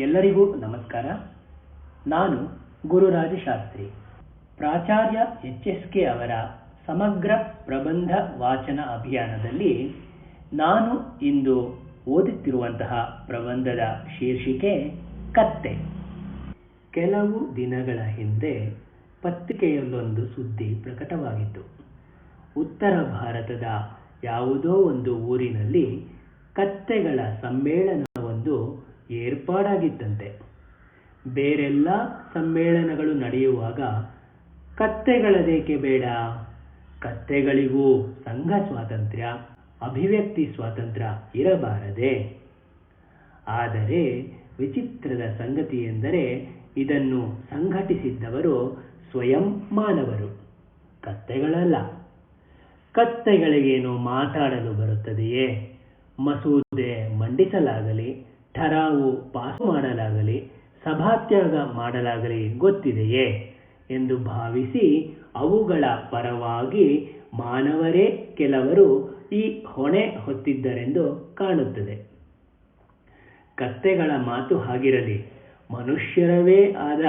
ಎಲ್ಲರಿಗೂ ನಮಸ್ಕಾರ. ನಾನು ಗುರುರಾಜ ಶಾಸ್ತ್ರಿ. ಪ್ರಾಚಾರ್ಯ HSK ಅವರ ಸಮಗ್ರ ಪ್ರಬಂಧ ವಾಚನ ಅಭಿಯಾನದಲ್ಲಿ ನಾನು ಇಂದು ಓದುತ್ತಿರುವಂತಹ ಪ್ರಬಂಧದ ಶೀರ್ಷಿಕೆ ಕತ್ತೆ. ಕೆಲವು ದಿನಗಳ ಹಿಂದೆ ಪತ್ರಿಕೆಯಲ್ಲೊಂದು ಸುದ್ದಿ ಪ್ರಕಟವಾಗಿತ್ತು. ಉತ್ತರ ಭಾರತದ ಯಾವುದೋ ಒಂದು ಊರಿನಲ್ಲಿ ಕತ್ತೆಗಳ ಸಮ್ಮೇಳನವೊಂದು ಏರ್ಪಾಡಾಗಿತ್ತಂತೆ. ಬೇರೆಲ್ಲ ಸಮ್ಮೇಳನಗಳು ನಡೆಯುವಾಗ ಕತ್ತೆಗಳದೇಕೆ ಬೇಡ? ಕತ್ತೆಗಳಿಗೂ ಸಂಘ ಸ್ವಾತಂತ್ರ್ಯ, ಅಭಿವ್ಯಕ್ತಿ ಸ್ವಾತಂತ್ರ್ಯ ಇರಬಾರದೆ? ಆದರೆ ವಿಚಿತ್ರದ ಸಂಗತಿ ಎಂದರೆ ಇದನ್ನು ಸಂಘಟಿಸಿದ್ದವರು ಸ್ವಯಂ ಮಾನವರು, ಕತ್ತೆಗಳಲ್ಲ. ಕತ್ತೆಗಳಿಗೇನು ಮಾತಾಡಲು ಬರುತ್ತದೆಯೇ? ಮಸೂದೆ ಮಂಡಿಸಲಾಗಲಿ, ಠರಾವು ಪಾಸು ಮಾಡಲಾಗಲಿ, ಸಭಾತ್ಯಾಗ ಮಾಡಲಾಗಲಿ ಗೊತ್ತಿದೆಯೇ ಎಂದು ಭಾವಿಸಿ ಅವುಗಳ ಪರವಾಗಿ ಮಾನವರೇ ಕೆಲವರು ಈ ಹೊಣೆ ಹೊತ್ತಿದ್ದರೆಂದು ಕಾಣುತ್ತದೆ. ಕತ್ತೆಗಳ ಮಾತು ಹಾಗಿರಲಿ, ಮನುಷ್ಯರವೇ ಆದ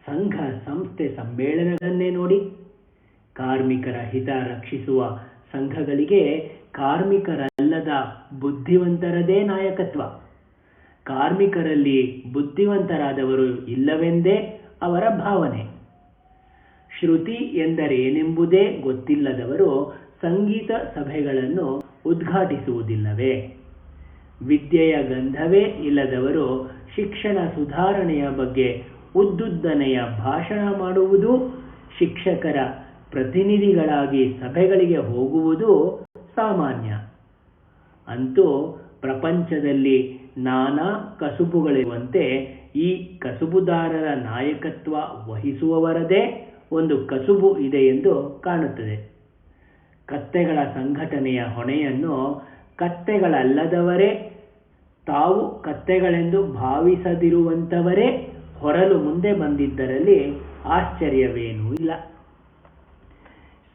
ಸಂಘ ಸಂಸ್ಥೆ ಸಮ್ಮೇಳನಗಳನ್ನೇ ನೋಡಿ. ಕಾರ್ಮಿಕರ ಹಿತ ರಕ್ಷಿಸುವ ಸಂಘಗಳಿಗೆ ಕಾರ್ಮಿಕರಲ್ಲದ ಬುದ್ಧಿವಂತರದೇ ನಾಯಕತ್ವ. ಕಾರ್ಮಿಕರಲ್ಲಿ ಬುದ್ಧಿವಂತರಾದವರು ಇಲ್ಲವೆಂದೇ ಅವರ ಭಾವನೆ. ಶ್ರುತಿ ಎಂದರೇನೆಂಬುದೇ ಗೊತ್ತಿಲ್ಲದವರು ಸಂಗೀತ ಸಭೆಗಳನ್ನು ಉದ್ಘಾಟಿಸುವುದಿಲ್ಲವೇ? ವಿದ್ಯೆಯ ಗಂಧವೇ ಇಲ್ಲದವರು ಶಿಕ್ಷಣ ಸುಧಾರಣೆಯ ಬಗ್ಗೆ ಉದ್ದುದ್ದನೆಯ ಭಾಷಣ ಮಾಡುವುದು, ಶಿಕ್ಷಕರ ಪ್ರತಿನಿಧಿಗಳಾಗಿ ಸಭೆಗಳಿಗೆ ಹೋಗುವುದು ಸಾಮಾನ್ಯ. ಅಂತೂ ಪ್ರಪಂಚದಲ್ಲಿ ನಾನಾ ಕಸುಬುಗಳಿರುವಂತೆ ಈ ಕಸುಬುದಾರರ ನಾಯಕತ್ವ ವಹಿಸುವವರದೇ ಒಂದು ಕಸುಬು ಇದೆ ಎಂದು ಕಾಣುತ್ತದೆ. ಕತ್ತೆಗಳ ಸಂಘಟನೆಯ ಹೊಣೆಯನ್ನು ಕತ್ತೆಗಳಲ್ಲದವರೇ, ತಾವು ಕತ್ತೆಗಳೆಂದು ಭಾವಿಸದಿರುವಂಥವರೇ ಹೊರಲು ಮುಂದೆ ಬಂದಿದ್ದರಲ್ಲಿ ಆಶ್ಚರ್ಯವೇನೂ ಇಲ್ಲ.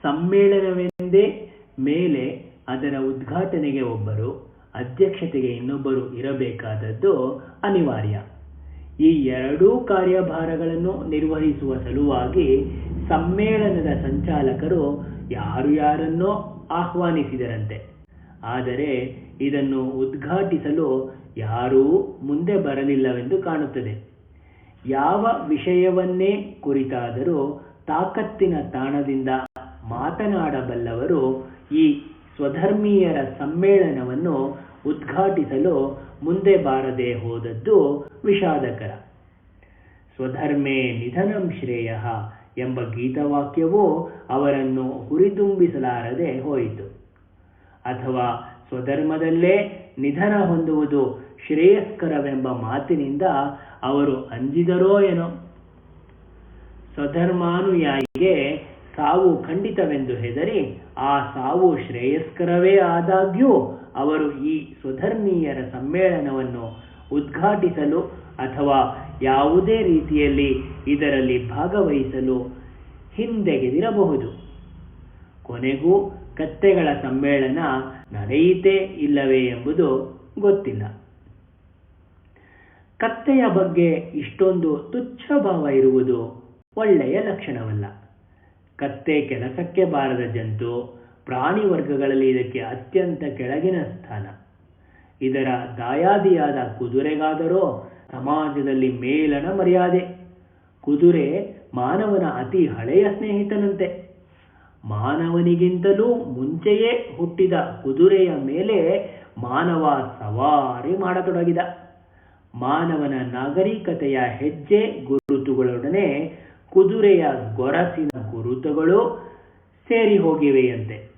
ಸಮ್ಮೇಳನವೆಂದೇ ಮೇಲೆ ಅದರ ಉದ್ಘಾಟನೆಗೆ ಒಬ್ಬರು, ಅಧ್ಯಕ್ಷತೆಗೆ ಇನ್ನೊಬ್ಬರು ಇರಬೇಕಾದದ್ದು ಅನಿವಾರ್ಯ. ಈ ಎರಡೂ ಕಾರ್ಯಭಾರಗಳನ್ನು ನಿರ್ವಹಿಸುವ ಸಲುವಾಗಿ ಸಮ್ಮೇಳನದ ಸಂಚಾಲಕರು ಯಾರನ್ನೋ ಆಹ್ವಾನಿಸಿದರಂತೆ. ಆದರೆ ಇದನ್ನು ಉದ್ಘಾಟಿಸಲು ಯಾರೂ ಮುಂದೆ ಬರಲಿಲ್ಲವೆಂದು ಕಾಣುತ್ತದೆ. ಯಾವ ವಿಷಯವನ್ನೇ ಕುರಿತಾದರೂ ತಾಕತ್ತಿನ ತಾಣದಿಂದ ಮಾತನಾಡಬಲ್ಲವರು ಈ ಸ್ವಧರ್ಮೀಯರ ಸಮ್ಮೇಳನವನ್ನು ಉದ್ಘಾಟಿಸಲು ಮುಂದೆ ಬಾರದೆ ಹೋದದ್ದು ವಿಷಾದಕರ. ಸ್ವಧರ್ಮೇ ನಿಧನಂ ಶ್ರೇಯಃ ಎಂಬ ಗೀತವಾಕ್ಯವೂ ಅವರನ್ನು ಹುರಿದುಂಬಿಸಲಾರದೆ ಹೋಯಿತು. ಅಥವಾ ಸ್ವಧರ್ಮದಲ್ಲೇ ನಿಧನ ಹೊಂದುವುದು ಶ್ರೇಯಸ್ಕರವೆಂಬ ಮಾತಿನಿಂದ ಅವರು ಅಂಜಿದರೋ ಏನೋ. ಸ್ವಧರ್ಮಾನುಯಾಯಿಗೆ ಸಾವು ಖಂಡಿತವೆಂದು ಹೆದರಿ ಆ ಸಾವು ಶ್ರೇಯಸ್ಕರವೇ ಆದಾಗ್ಯೂ ಅವರು ಈ ಸ್ವಧರ್ಮೀಯರ ಸಮ್ಮೇಳನವನ್ನು ಉದ್ಘಾಟಿಸಲು ಅಥವಾ ಯಾವುದೇ ರೀತಿಯಲ್ಲಿ ಇದರಲ್ಲಿ ಭಾಗವಹಿಸಲು ಹಿಂದೆಗೆದಿರಬಹುದು. ಕೊನೆಗೂ ಕತ್ತೆಗಳ ಸಮ್ಮೇಳನ ನಡೆಯಿತೇ ಇಲ್ಲವೇ ಎಂಬುದು ಗೊತ್ತಿಲ್ಲ. ಕತ್ತೆಯ ಬಗ್ಗೆ ಇಷ್ಟೊಂದು ತುಚ್ಛ ಭಾವ ಇರುವುದು ಒಳ್ಳೆಯ ಲಕ್ಷಣವಲ್ಲ. ಕತ್ತೆ ಕೆಲಸಕ್ಕೆ ಬಾರದ ಜಂತು. ಪ್ರಾಣಿ ವರ್ಗಗಳಲ್ಲಿ ಇದಕ್ಕೆ ಅತ್ಯಂತ ಕೆಳಗಿನ ಸ್ಥಾನ. ಇದರ ದಾಯಾದಿಯಾದ ಕುದುರೆಗಾದರೋ ಸಮಾಜದಲ್ಲಿ ಮೇಲಣ ಮರ್ಯಾದೆ. ಕುದುರೆ ಮಾನವನ ಅತಿ ಹಳೆಯ ಸ್ನೇಹಿತನಂತೆ. ಮಾನವನಿಗಿಂತಲೂ ಮುಂಚೆಯೇ ಹುಟ್ಟಿದ ಕುದುರೆಯ ಮೇಲೆ ಮಾನವ ಸವಾರಿ ಮಾಡತೊಡಗಿದ. ಮಾನವನ ನಾಗರಿಕತೆಯ ಹೆಜ್ಜೆ ಗುರುತುಗಳೊಡನೆ ಕುದುರೆಯ ಗೊರಸಿನ ಗುರುತುಗಳು ಸೇರಿ ಹೋಗಿವೆಯಂತೆ.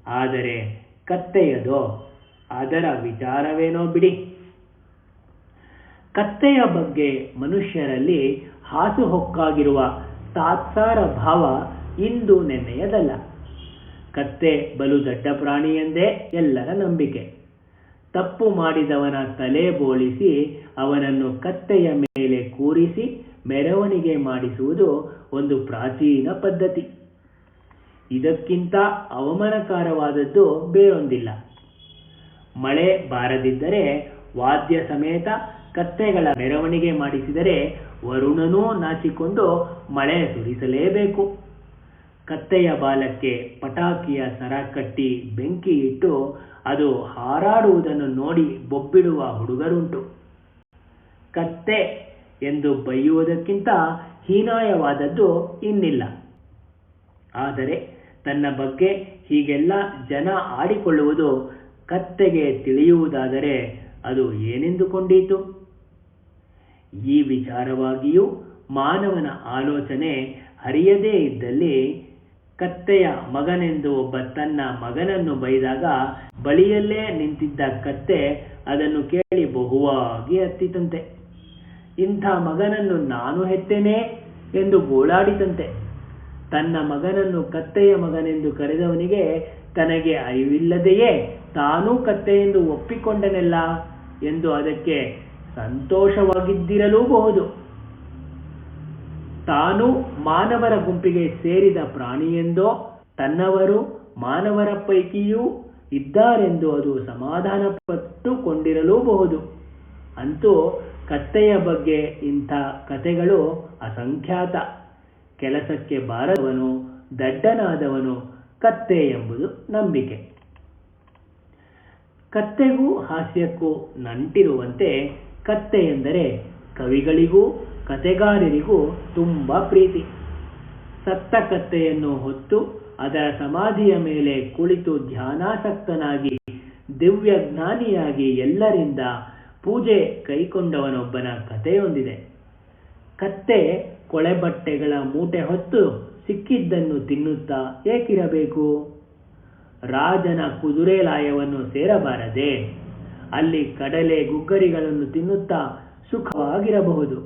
ಆದರೆ ಕತ್ತೆಯದೋ ಅದರ ವಿಚಾರವೇನೋ ಬಿಡಿ. ಕತ್ತೆಯ ಬಗ್ಗೆ ಮನುಷ್ಯರಲ್ಲಿ ಹಾಸುಹೊಕ್ಕಾಗಿರುವ ತಾತ್ಸಾರ ಭಾವ ಇಂದು ನೆನ್ನೆಯದಲ್ಲ. ಕತ್ತೆ ಬಲು ದಡ್ಡ ಪ್ರಾಣಿ ಎಂದೇ ಎಲ್ಲರ ನಂಬಿಕೆ. ತಪ್ಪು ಮಾಡಿದವನ ತಲೆ ಬೋಳಿಸಿ ಅವನನ್ನು ಕತ್ತೆಯ ಮೇಲೆ ಕೂರಿಸಿ ಮೆರವಣಿಗೆ ಮಾಡಿಸುವುದು ಒಂದು ಪ್ರಾಚೀನ ಪದ್ಧತಿ. ಇದಕ್ಕಿಂತ ಅವಮಾನಕರವಾದದ್ದು ಬೇರೊಂದಿಲ್ಲ. ಮಳೆ ಬಾರದಿದ್ದರೆ ವಾದ್ಯ ಸಮೇತ ಕತ್ತೆಗಳ ಮೆರವಣಿಗೆ ಮಾಡಿಸಿದರೆ ವರುಣನೂ ನಾಚಿಕೊಂಡು ಮಳೆ ಸುರಿಸಲೇಬೇಕು. ಕತ್ತೆಯ ಬಾಲಕ್ಕೆ ಪಟಾಕಿಯ ಸರ ಕಟ್ಟಿ ಬೆಂಕಿ ಇಟ್ಟು ಅದು ಹಾರಾಡುವುದನ್ನು ನೋಡಿ ಬೊಬ್ಬಿಡುವ ಹುಡುಗರುಂಟು. ಕತ್ತೆ ಎಂದು ಬೈಯುವುದಕ್ಕಿಂತ ಹೀನಾಯವಾದದ್ದು ಇನ್ನಿಲ್ಲ. ಆದರೆ ತನ್ನ ಬಗ್ಗೆ ಹೀಗೆಲ್ಲ ಜನ ಆಡಿಕೊಳ್ಳುವುದು ಕತ್ತೆಗೆ ತಿಳಿಯುವುದಾದರೆ ಅದು ಏನೆಂದುಕೊಂಡೀತು? ಈ ವಿಚಾರವಾಗಿಯೂ ಮಾನವನ ಆಲೋಚನೆ ಹರಿಯದೇ ಇದ್ದಲ್ಲಿ ಕತ್ತೆಯ ಮಗನೆಂದು ಒಬ್ಬ ತನ್ನ ಮಗನನ್ನು ಬೈದಾಗ ಬಳಿಯಲ್ಲೇ ನಿಂತಿದ್ದ ಕತ್ತೆ ಅದನ್ನು ಕೇಳಿ ಬಹುವಾಗಿ ಹತ್ತಿತಂತೆ. ಇಂಥ ಮಗನನ್ನು ನಾನು ಹೆತ್ತೇನೆ ಎಂದು ಗೋಳಾಡಿತಂತೆ. ತನ್ನ ಮಗನನ್ನು ಕತ್ತೆಯ ಮಗನೆಂದು ಕರೆದವನಿಗೆ ತನಗೆ ಅರಿವಿಲ್ಲದೆಯೇ ತಾನೂ ಕತ್ತೆಯೆಂದು ಒಪ್ಪಿಕೊಂಡನೆಲ್ಲ ಎಂದು ಅದಕ್ಕೆ ಸಂತೋಷವಾಗಿದ್ದಿರಲೂಬಹುದು. ತಾನು ಮಾನವರ ಗುಂಪಿಗೆ ಸೇರಿದ ಪ್ರಾಣಿಯೆಂದೋ ತನ್ನವರು ಮಾನವರ ಪೈಕಿಯೂ ಇದ್ದಾರೆಂದು ಅದು ಸಮಾಧಾನ ಪಟ್ಟುಕೊಂಡಿರಲೂಬಹುದು. ಅಂತೂ ಕತ್ತೆಯ ಬಗ್ಗೆ ಇಂಥ ಕಥೆಗಳು ಅಸಂಖ್ಯಾತ. ಕೆಲಸಕ್ಕೆ ಬಾರದವನು ದಡ್ಡನಾದವನು ಕತ್ತೆ ಎಂಬುದು ನಂಬಿಕೆ. ಕತ್ತೆಗೂ ಹಾಸ್ಯಕ್ಕೂ ನಂಟಿರುವಂತೆ ಕತ್ತೆ ಎಂದರೆ ಕವಿಗಳಿಗೂ ಕತೆಗಾರರಿಗೂ ತುಂಬ ಪ್ರೀತಿ. ಸತ್ತ ಕತ್ತೆಯನ್ನು ಹೊತ್ತು ಅದರ ಸಮಾಧಿಯ ಮೇಲೆ ಕುಳಿತು ಧ್ಯಾನಾಸಕ್ತನಾಗಿ ದಿವ್ಯ ಜ್ಞಾನಿಯಾಗಿ ಎಲ್ಲರಿಂದ ಪೂಜೆ ಕೈಕೊಂಡವನೊಬ್ಬನ ಕಥೆಯೊಂದಿದೆ. ಕತ್ತೆ ಕೊಳೆಬಟ್ಟೆಗಳ ಮೂಟೆ ಹೊತ್ತು ಸಿಕ್ಕಿದ್ದನ್ನು ತಿನ್ನುತ್ತಾ ಏಕಿರಬೇಕು? ರಾಜನ ಕುದುರೆ ಲಾಯವನ್ನು ಸೇರಬಾರದೆ? ಅಲ್ಲಿ ಕಡಲೆ ಗುಗ್ಗರಿಗಳನ್ನು ತಿನ್ನುತ್ತಾ ಸುಖವಾಗಿರಬಹುದು.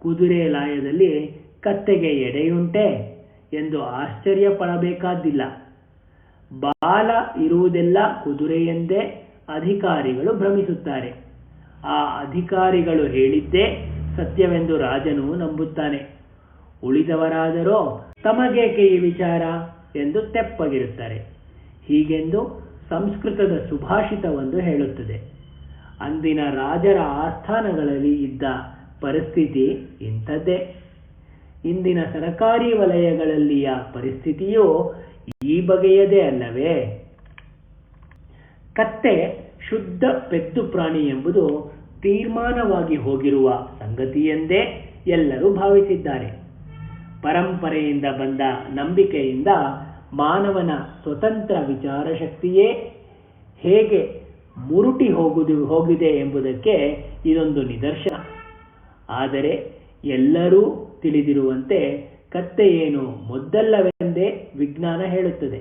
ಕುದುರೆ ಲಾಯದಲ್ಲಿ ಕತ್ತೆಗೆ ಎಡೆಯುಂಟೆ ಎಂದು ಆಶ್ಚರ್ಯ ಪಡಬೇಕಾದ್ದಿಲ್ಲ. ಬಾಲ ಇರುವುದೆಲ್ಲ ಕುದುರೆಯೆಂದೇ ಅಧಿಕಾರಿಗಳು ಭ್ರಮಿಸುತ್ತಾರೆ. ಆ ಅಧಿಕಾರಿಗಳು ಹೇಳಿದ್ದೇ ಸತ್ಯವೆಂದು ರಾಜನು ನಂಬುತ್ತಾನೆ. ಉಳಿದವರಾದರೋ ತಮಗೇಕೆ ಈ ವಿಚಾರ ಎಂದು ತೆಪ್ಪಗಿರುತ್ತಾರೆ. ಹೀಗೆಂದು ಸಂಸ್ಕೃತದ ಸುಭಾಷಿತವೊಂದು ಹೇಳುತ್ತದೆ. ಅಂದಿನ ರಾಜರ ಆಸ್ಥಾನಗಳಲ್ಲಿ ಇದ್ದ ಪರಿಸ್ಥಿತಿ ಇಂಥದ್ದೇ. ಇಂದಿನ ಸರಕಾರಿ ವಲಯಗಳಲ್ಲಿಯ ಪರಿಸ್ಥಿತಿಯೂ ಈ ಬಗೆಯದೇ ಅಲ್ಲವೇ? ಕತ್ತೆ ಶುದ್ಧ ಪೆದ್ದು ಪ್ರಾಣಿ ಎಂಬುದು ತೀರ್ಮಾನವಾಗಿ ಹೋಗಿರುವ ಸಂಗತಿಯೆಂದೇ ಎಲ್ಲರೂ ಭಾವಿಸಿದ್ದಾರೆ. ಪರಂಪರೆಯಿಂದ ಬಂದ ನಂಬಿಕೆಯಿಂದ ಮಾನವನ ಸ್ವತಂತ್ರ ವಿಚಾರಶಕ್ತಿಯೇ ಹೇಗೆ ಮುರುಟಿ ಹೋಗಿದೆ ಎಂಬುದಕ್ಕೆ ಇದೊಂದು ನಿದರ್ಶನ. ಆದರೆ ಎಲ್ಲರೂ ತಿಳಿದಿರುವಂತೆ ಕತ್ತೆಯೇನು ಮೊದ್ದಲ್ಲವೆಂದೇ ವಿಜ್ಞಾನ ಹೇಳುತ್ತದೆ.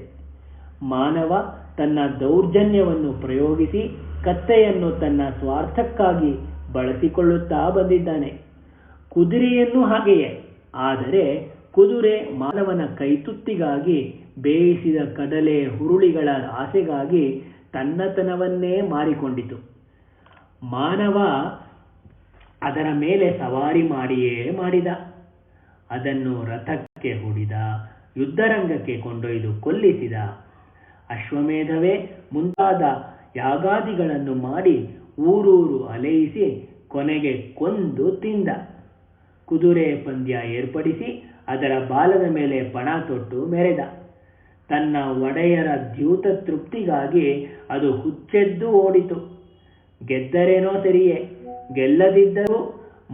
ಮಾನವ ತನ್ನ ದೌರ್ಜನ್ಯವನ್ನು ಪ್ರಯೋಗಿಸಿ ಕತ್ತೆಯನ್ನು ತನ್ನ ಸ್ವಾರ್ಥಕ್ಕಾಗಿ ಬಳಸಿಕೊಳ್ಳುತ್ತಾ ಬಂದಿದ್ದಾನೆ. ಕುದುರೆಯನ್ನು ಹಾಗೆಯೇ. ಆದರೆ ಕುದುರೆ ಮಾನವನ ಕೈತುತ್ತಿಗಾಗಿ ಬೇಯಿಸಿದ ಕಡಲೆ ಹುರುಳಿಗಳ ಆಸೆಗಾಗಿ ತನ್ನತನವನ್ನೇ ಮಾರಿಕೊಂಡಿತು. ಮಾನವ ಅದರ ಮೇಲೆ ಸವಾರಿ ಮಾಡಿಯೇ ಮಾಡಿದ. ಅದನ್ನು ರಥಕ್ಕೆ ಹೂಡಿದ, ಯುದ್ಧರಂಗಕ್ಕೆ ಕೊಂಡೊಯ್ದು ಕೊಲ್ಲಿಸಿದ. ಅಶ್ವಮೇಧವೇ ಮುಂತಾದ ಯಾಗಾದಿಗಳನ್ನು ಮಾಡಿ ಊರೂರು ಅಲೆಯಿಸಿ ಕೊನೆಗೆ ಕೊಂದು ತಿಂದ. ಕುದುರೆ ಪಂದ್ಯ ಏರ್ಪಡಿಸಿ ಅದರ ಬಾಲದ ಮೇಲೆ ಪಣ ತೊಟ್ಟು ಮೆರೆದ. ತನ್ನ ಒಡೆಯರ ದ್ಯೂತ ತೃಪ್ತಿಗಾಗಿ ಅದು ಹುಚ್ಚೆದ್ದು ಓಡಿತು. ಗೆದ್ದರೇನೋ ಸರಿಯೇ, ಗೆಲ್ಲದಿದ್ದರೂ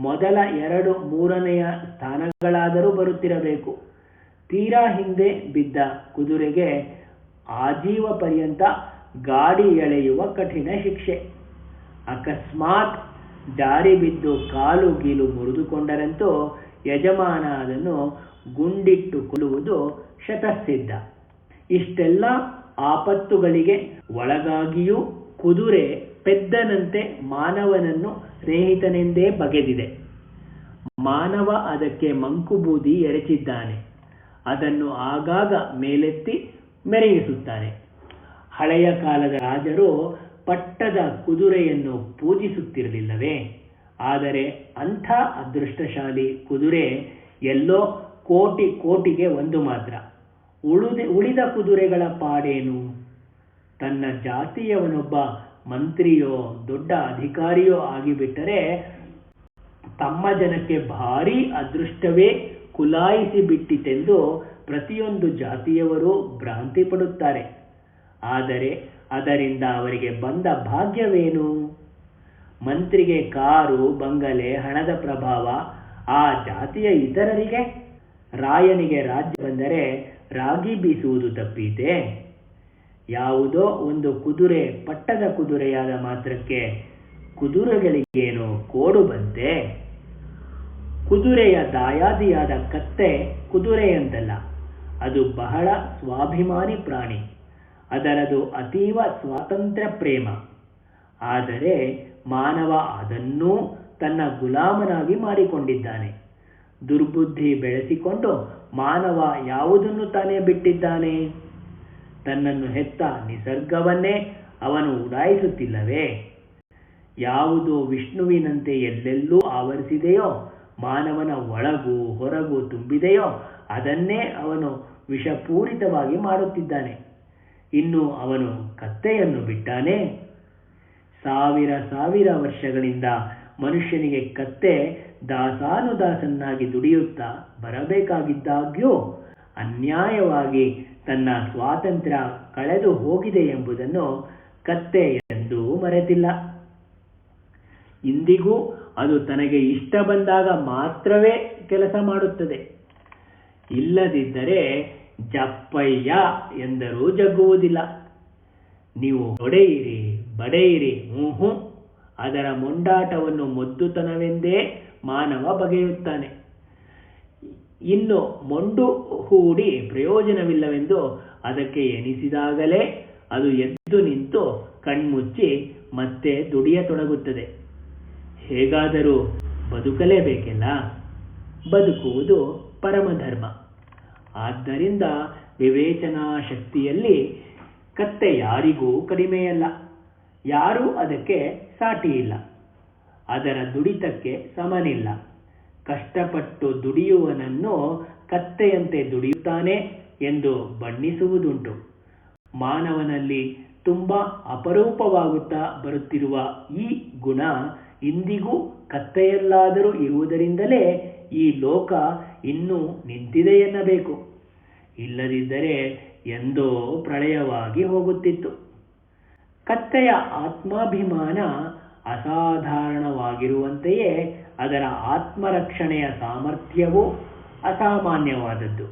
ಮೊದಲ 2-3ನೆಯ ಸ್ಥಾನಗಳಾದರೂ ಬರುತ್ತಿರಬೇಕು. ತೀರಾ ಹಿಂದೆ ಬಿದ್ದ ಕುದುರೆಗೆ ಆಜೀವ ಪರ್ಯಂತ ಗಾಡಿ ಎಳೆಯುವ ಕಠಿಣ ಶಿಕ್ಷೆ. ಅಕಸ್ಮಾತ್ ಜಾರಿ ಬಿದ್ದು ಕಾಲು ಗೀಲು ಮುರಿದುಕೊಂಡರಂತೂ ಯಜಮಾನ ಅದನ್ನು ಗುಂಡಿಟ್ಟು ಕೊಲ್ಲುವುದು ಶತಸಿದ್ಧ. ಇಷ್ಟೆಲ್ಲ ಆಪತ್ತುಗಳಿಗೆ ಒಳಗಾಗಿಯೂ ಕುದುರೆ ಪೆದ್ದನಂತೆ ಮಾನವನನ್ನು ಸ್ನೇಹಿತನೆಂದೇ ಬಗೆದಿದೆ. ಮಾನವ ಅದಕ್ಕೆ ಮಂಕುಬೂದಿ ಎರಚಿದ್ದಾನೆ. ಅದನ್ನು ಆಗಾಗ ಮೇಲೆತ್ತಿ ಮೆರೆಯಿಸುತ್ತಾನೆ. ಹಳೆಯ ಕಾಲದ ರಾಜರು ಪಟ್ಟದ ಕುದುರೆಯನ್ನು ಪೂಜಿಸುತ್ತಿರಲಿಲ್ಲವೇ? ಆದರೆ ಅಂಥ ಅದೃಷ್ಟಶಾಲಿ ಕುದುರೆ ಎಲ್ಲೋ ಕೋಟಿಗೆ ಒಂದು ಮಾತ್ರ. ಉಳಿದ ಕುದುರೆಗಳ ಪಾಡೇನು? ತನ್ನ ಜಾತಿಯವನೊಬ್ಬ ಮಂತ್ರಿಯೋ ದೊಡ್ಡ ಅಧಿಕಾರಿಯೋ ಆಗಿಬಿಟ್ಟರೆ ತಮ್ಮ ಜನಕ್ಕೆ ಭಾರೀ ಅದೃಷ್ಟವೇ ಕುಲಾಯಿಸಿ ಬಿಟ್ಟಿತೆಂದು ಪ್ರತಿಯೊಂದು ಜಾತಿಯವರು ಭ್ರಾಂತಿ ಪಡುತ್ತಾರೆ. ಆದರೆ ಅದರಿಂದ ಅವರಿಗೆ ಬಂದ ಭಾಗ್ಯವೇನು? ಮಂತ್ರಿಗೆ ಕಾರು, ಬಂಗಲೆ, ಹಣದ ಪ್ರಭಾವ. ಆ ಜಾತಿಯ ಇತರರಿಗೆ? ರಾಯನಿಗೆ ರಾಜ್ಯ ಬಂದರೆ ರಾಗಿ ಬೀಸುವುದು ತಪ್ಪೀತೆ? ಯಾವುದೋ ಒಂದು ಕುದುರೆ ಪಟ್ಟದ ಕುದುರೆಯಾದ ಮಾತ್ರಕ್ಕೆ ಕುದುರೆಗಳಿಗೇನು ಕೋಡು ಬಂತೆ? ಕುದುರೆಯ ದಾಯಾದಿಯಾದ ಕತ್ತೆ ಕುದುರೆಯಂತಲ್ಲ, ಅದು ಬಹಳ ಸ್ವಾಭಿಮಾನಿ ಪ್ರಾಣಿ. ಅದರದು ಅತೀವ ಸ್ವಾತಂತ್ರ್ಯ ಪ್ರೇಮ. ಆದರೆ ಮಾನವ ಅದನ್ನೂ ತನ್ನ ಗುಲಾಮನಾಗಿ ಮಾಡಿಕೊಂಡಿದ್ದಾನೆ. ದುರ್ಬುದ್ಧಿ ಬೆಳೆಸಿಕೊಂಡು ಮಾನವ ಯಾವುದನ್ನು ತಾನೇ ಬಿಟ್ಟಿದ್ದಾನೆ? ತನ್ನನ್ನು ಹೆತ್ತ ನಿಸರ್ಗವನ್ನೇ ಅವನು ಉಡಾಯಿಸುತ್ತಿಲ್ಲವೇ? ಯಾವುದು ವಿಷ್ಣುವಿನಂತೆ ಎಲ್ಲೆಲ್ಲೂ ಆವರಿಸಿದೆಯೋ, ಮಾನವನ ಒಳಗೂ ಹೊರಗೂ ತುಂಬಿದೆಯೋ ಅದನ್ನೇ ಅವನು ವಿಷಪೂರಿತವಾಗಿ ಮಾಡುತ್ತಿದ್ದಾನೆ. ಇನ್ನು ಅವನು ಕತ್ತೆಯನ್ನು ಬಿಟ್ಟಾನೆ? ಸಾವಿರ ವರ್ಷಗಳಿಂದ ಮನುಷ್ಯನಿಗೆ ಕತ್ತೆ ದಾಸಾನುದಾಸನ್ನಾಗಿ ದುಡಿಯುತ್ತಾ ಬರಬೇಕಾಗಿದ್ದಾಗ್ಯೂ ಅನ್ಯಾಯವಾಗಿ ತನ್ನ ಸ್ವಾತಂತ್ರ್ಯ ಕಳೆದು ಹೋಗಿದೆ ಎಂಬುದನ್ನು ಕತ್ತೆ ಎಂದೂ ಮರೆತಿಲ್ಲ. ಇಂದಿಗೂ ಅದು ತನಗೆ ಇಷ್ಟ ಬಂದಾಗ ಮಾತ್ರವೇ ಕೆಲಸ ಮಾಡುತ್ತದೆ. ಇಲ್ಲದಿದ್ದರೆ ಜಪ್ಪಯ್ಯ ಎಂದರೂ ಜಗ್ಗುವುದಿಲ್ಲ. ನೀವು ಹೊಡೆಯಿರಿ, ಬಡೆಯಿರಿ, ಅದರ ಮೊಂಡಾಟವನ್ನು ಮೊದ್ದುತನವೆಂದೇ ಮಾನವ ಬಗೆಯುತ್ತಾನೆ. ಇನ್ನು ಮೊಂಡು ಹೂಡಿ ಪ್ರಯೋಜನವಿಲ್ಲವೆಂದು ಅದಕ್ಕೆ ಎನಿಸಿದಾಗಲೇ ಅದು ಎದ್ದು ನಿಂತು ಕಣ್ಮುಚ್ಚಿ ಮತ್ತೆ ದುಡಿಯತೊಡಗುತ್ತದೆ. ಹೇಗಾದರೂ ಬದುಕಲೇಬೇಕೆಲ್ಲ. ಬದುಕುವುದು ಪರಮಧರ್ಮ. ಆದ್ದರಿಂದ ವಿವೇಚನಾ ಶಕ್ತಿಯಲ್ಲಿ ಕತ್ತೆ ಯಾರಿಗೂ ಕಡಿಮೆಯಲ್ಲ. ಯಾರೂ ಅದಕ್ಕೆ ಸಾಟಿಯಿಲ್ಲ. ಅದರ ದುಡಿತಕ್ಕೆ ಸಮನಿಲ್ಲ. ಕಷ್ಟಪಟ್ಟು ದುಡಿಯುವನನ್ನು ಕತ್ತೆಯಂತೆ ದುಡಿಯುತ್ತಾನೆ ಎಂದು ಬಣ್ಣಿಸುವುದುಂಟು. ಮಾನವನಲ್ಲಿ ತುಂಬ ಅಪರೂಪವಾಗುತ್ತಾ ಬರುತ್ತಿರುವ ಈ ಗುಣ ಇಂದಿಗೂ ಕತ್ತೆಯಲ್ಲಾದರೂ ಇರುವುದರಿಂದಲೇ ಈ ಲೋಕ ಇನ್ನೂ ನಿಂತಿದೆ ಎನ್ನಬೇಕು. ಇಲ್ಲದಿದ್ದರೆ ಎಂದೋ ಪ್ರಳಯವಾಗಿ ಹೋಗುತ್ತಿತ್ತು. ಕತ್ತೆಯ ಆತ್ಮಾಭಿಮಾನ ಅಸಾಧಾರಣವಾಗಿರುವಂತೆಯೇ ಅದರ ಆತ್ಮರಕ್ಷಣೆಯ ಸಾಮರ್ಥ್ಯವೂ ಅಸಾಮಾನ್ಯವಾದದ್ದು.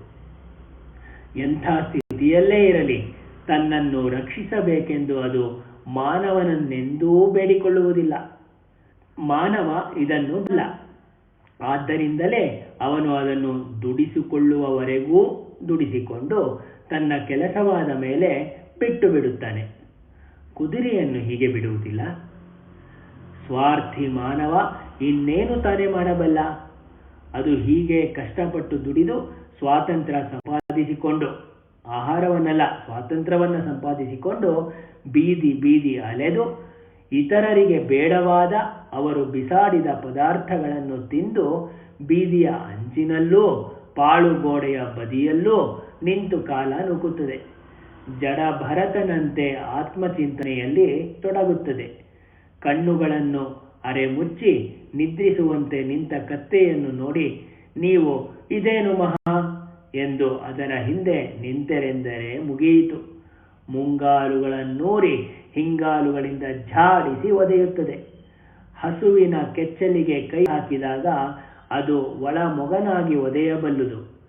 ಎಂಥ ಸ್ಥಿತಿಯಲ್ಲೇ ಇರಲಿ ತನ್ನನ್ನು ರಕ್ಷಿಸಬೇಕೆಂದು ಅದು ಮಾನವನನ್ನೆಂದೂ ಬೇಡಿಕೊಳ್ಳುವುದಿಲ್ಲ. ಮಾನವ ಇದನ್ನು ಇಲ್ಲ. ಆದ್ದರಿಂದಲೇ ಅವನು ಅದನ್ನು ದುಡಿಸಿಕೊಳ್ಳುವವರೆಗೂ ದುಡಿಸಿಕೊಂಡು ತನ್ನ ಕೆಲಸವಾದ ಮೇಲೆ ಬಿಟ್ಟು ಬಿಡುತ್ತಾನೆ. ಕುದುರೆಯನ್ನು ಹೀಗೆ ಬಿಡುವುದಿಲ್ಲ. ಸ್ವಾರ್ಥಿ ಮಾನವ ಇನ್ನೇನು ತಾನೇ ಮಾಡಬಲ್ಲ? ಅದು ಹೀಗೆ ಕಷ್ಟಪಟ್ಟು ದುಡಿದು ಸ್ವಾತಂತ್ರ್ಯ ಸಂಪಾದಿಸಿಕೊಂಡು, ಆಹಾರವನ್ನಲ್ಲ ಸ್ವಾತಂತ್ರ್ಯವನ್ನು ಸಂಪಾದಿಸಿಕೊಂಡು ಬೀದಿ ಬೀದಿ ಅಲೆದು ಇತರರಿಗೆ ಬೇಡವಾದ ಅವರು ಬಿಸಾಡಿದ ಪದಾರ್ಥಗಳನ್ನು ತಿಂದು ಬೀದಿಯ ಅಂಚಿನಲ್ಲೂ ಪಾಳುಗೋಡೆಯ ಬದಿಯಲ್ಲೂ ನಿಂತು ಕಾಲ ನೂಕುತ್ತದೆ. ಜಡ ಭರತನಂತೆ ಆತ್ಮಚಿಂತನೆಯಲ್ಲಿ ತೊಡಗುತ್ತದೆ. ಕಣ್ಣುಗಳನ್ನು ಅರೆ ಮುಚ್ಚಿ ನಿದ್ರಿಸುವಂತೆ ನಿಂತ ಕತ್ತೆಯನ್ನು ನೋಡಿ ನೀವು ಇದೇನು ಮಹಾ ಎಂದು ಅದರ ಹಿಂದೆ ನಿಂತೆರೆಂದರೆ ಮುಗಿಯಿತು. ಮುಂಗಾಲುಗಳನ್ನೂರಿ ಹಿಂಗಾಲುಗಳಿಂದ ಝಾಡಿಸಿ ಒದೆಯುತ್ತದೆ. ಹಸುವಿನ ಕೆಚ್ಚಲಿಗೆ ಕೈ ಹಾಕಿದಾಗ ಅದು ಒಳ ಮೊಗನಾಗಿ ಒದೆಯಬಲ್ಲುದು,